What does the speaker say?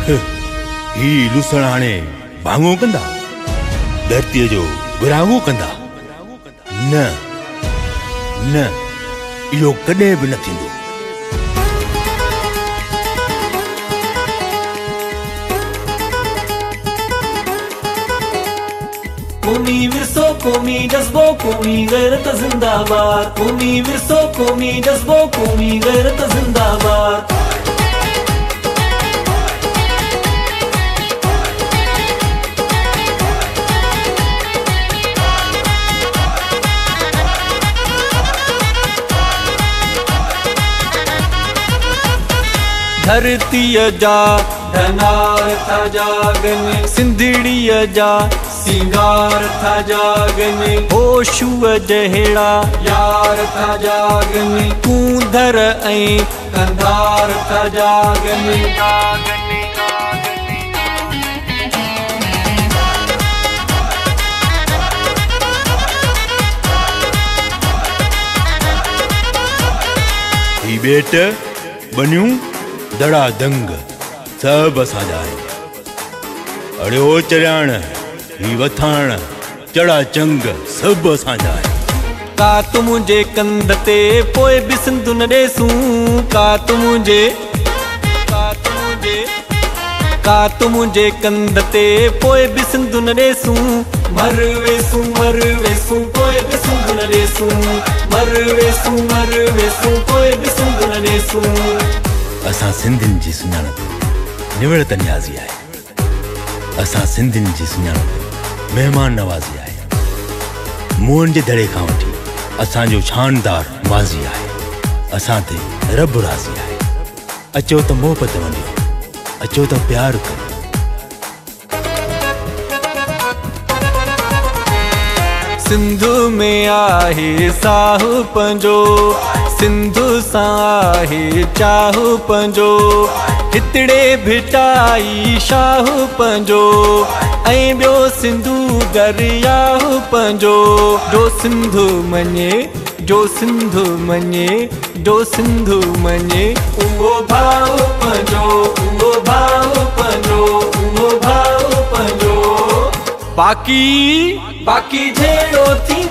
ही लुसण हाणे भाङो कंदा, धरतीअ जो विरांगो कंदा? न न, इहो कॾहिं बि न थींदो। क़ौमी विरसो, क़ौमी जज़्बो, क़ौमी गैरत ज़िंदाबाद। क़ौमी विरसो, क़ौमी जज़्बो, क़ौमी गैरत ज़िंदाबाद। धरतीअ जा धनार था जागन, सिंधड़ीअ जा सिंगार था जागन, होशूअ जहिड़ा यार था जागन, कूंदर ऐं कंधार था जागन। ही बेट बनियूं दड़ा दंग सब असांजा आहिनि। अड़ियो चढ़ाण ही वथाण चढ़ा चंग सब असांजा आहिनि। का तू मुंहिंजे कंध ते पोइ बि सिंधु न ॾेसूं, का तू मुंहिंजे कंध ते पोइ बि सिंधु न ॾेसूं। मर वेसूं पोइ बि सिंधु न ॾेसूं, मर वेसूं पोइ बि सिंधु न ॾेसूं। असां सिंधियुनि जी सुञाणप निवड़त न्याज़ी आहे। असां सिंधियुनि जी सुञाणप महिमान नवाज़ी आहे। मुंहनि जे दड़े खां वठी असांजो शानदार माज़ी आहे। असां ते रब राज़ी आहे। अचो त मोहबत वंडियो, अचो त प्यार करो। सिंधु में आहे साहु पंहिंजो, सिंधु सां आहे चाहु पंहिंजो, हितड़े भिटाई शाहु पंहिंजो, ऐं ॿियो सिंधु दरियाहु पंहिंजो। जो सिंधु मञे, जो सिंधु मञे, जो सिंधु मञे, उहो भाउ पंहिंजो, उहो भाउ पंहिंजो, उहो भाउ पंहिंजो। बाक़ी जहिड़ो थी